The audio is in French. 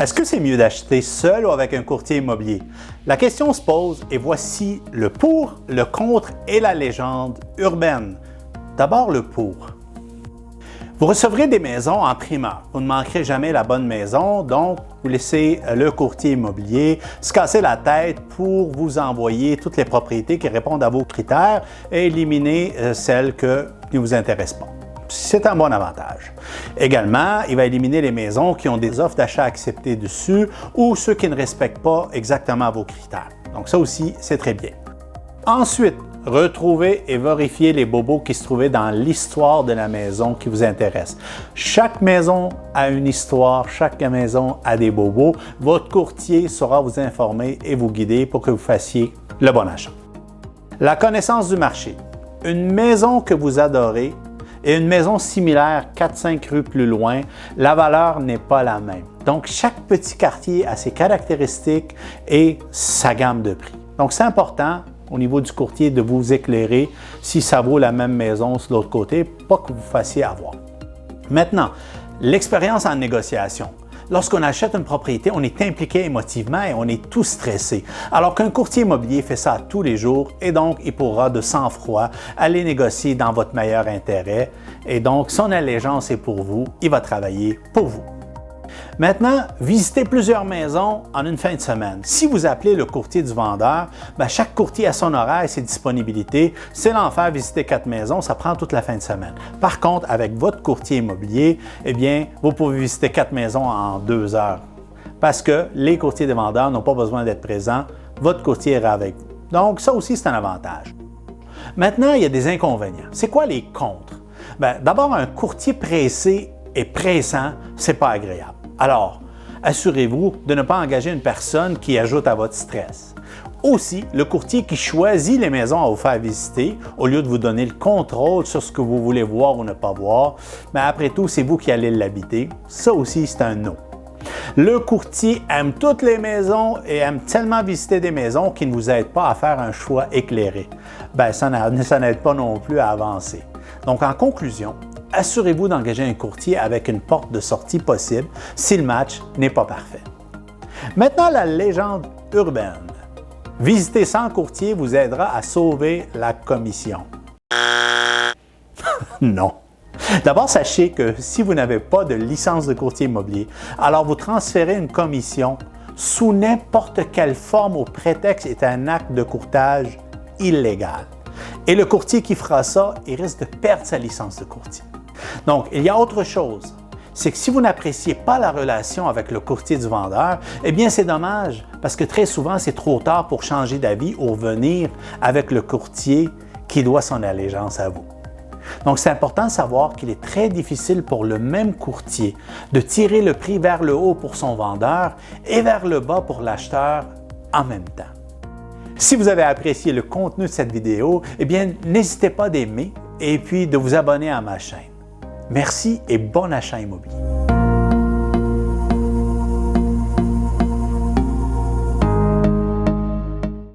Est-ce que c'est mieux d'acheter seul ou avec un courtier immobilier? La question se pose et voici le pour, le contre et la légende urbaine. D'abord le pour. Vous recevrez des maisons en primeur. Vous ne manquerez jamais la bonne maison, donc vous laissez le courtier immobilier se casser la tête pour vous envoyer toutes les propriétés qui répondent à vos critères et éliminer celles qui ne vous intéressent pas. C'est un bon avantage. Également, il va éliminer les maisons qui ont des offres d'achat acceptées dessus ou ceux qui ne respectent pas exactement vos critères. Donc ça aussi, c'est très bien. Ensuite, retrouvez et vérifiez les bobos qui se trouvaient dans l'histoire de la maison qui vous intéresse. Chaque maison a une histoire, chaque maison a des bobos. Votre courtier saura vous informer et vous guider pour que vous fassiez le bon achat. La connaissance du marché. Une maison que vous adorez et une maison similaire 4-5 rues plus loin, la valeur n'est pas la même. Donc, chaque petit quartier a ses caractéristiques et sa gamme de prix. Donc, c'est important au niveau du courtier de vous éclairer si ça vaut la même maison sur l'autre côté, pas que vous fassiez avoir. Maintenant, l'expérience en négociation. Lorsqu'on achète une propriété, on est impliqué émotivement et on est tout stressé. Alors qu'un courtier immobilier fait ça tous les jours et donc il pourra de sang-froid aller négocier dans votre meilleur intérêt. Et donc, son allégeance est pour vous, il va travailler pour vous. Maintenant, visitez plusieurs maisons en une fin de semaine. Si vous appelez le courtier du vendeur, chaque courtier a son horaire et ses disponibilités. C'est l'enfer visiter 4 maisons, ça prend toute la fin de semaine. Par contre, avec votre courtier immobilier, eh bien, vous pouvez visiter 4 maisons en 2 heures parce que les courtiers des vendeurs n'ont pas besoin d'être présents. Votre courtier ira avec vous. Donc, ça aussi, c'est un avantage. Maintenant, il y a des inconvénients. C'est quoi les contres? D'abord, un courtier pressé et pressant, ce n'est pas agréable. Alors, assurez-vous de ne pas engager une personne qui ajoute à votre stress. Aussi, le courtier qui choisit les maisons à vous faire visiter, au lieu de vous donner le contrôle sur ce que vous voulez voir ou ne pas voir, mais après tout, c'est vous qui allez l'habiter. Ça aussi, c'est un non. Le courtier aime toutes les maisons et aime tellement visiter des maisons qu'il ne vous aide pas à faire un choix éclairé. Ça n'aide pas non plus à avancer. Donc, en conclusion, assurez-vous d'engager un courtier avec une porte de sortie possible si le match n'est pas parfait. Maintenant, la légende urbaine. Visiter sans courtier vous aidera à sauver la commission. Non. D'abord, sachez que si vous n'avez pas de licence de courtier immobilier, alors vous transférez une commission sous n'importe quelle forme au prétexte est un acte de courtage illégal. Et le courtier qui fera ça, il risque de perdre sa licence de courtier. Donc, il y a autre chose, c'est que si vous n'appréciez pas la relation avec le courtier du vendeur, eh bien c'est dommage parce que très souvent, c'est trop tard pour changer d'avis ou revenir avec le courtier qui doit son allégeance à vous. Donc, c'est important de savoir qu'il est très difficile pour le même courtier de tirer le prix vers le haut pour son vendeur et vers le bas pour l'acheteur en même temps. Si vous avez apprécié le contenu de cette vidéo, eh bien, n'hésitez pas d'aimer et puis de vous abonner à ma chaîne. Merci et bon achat immobilier.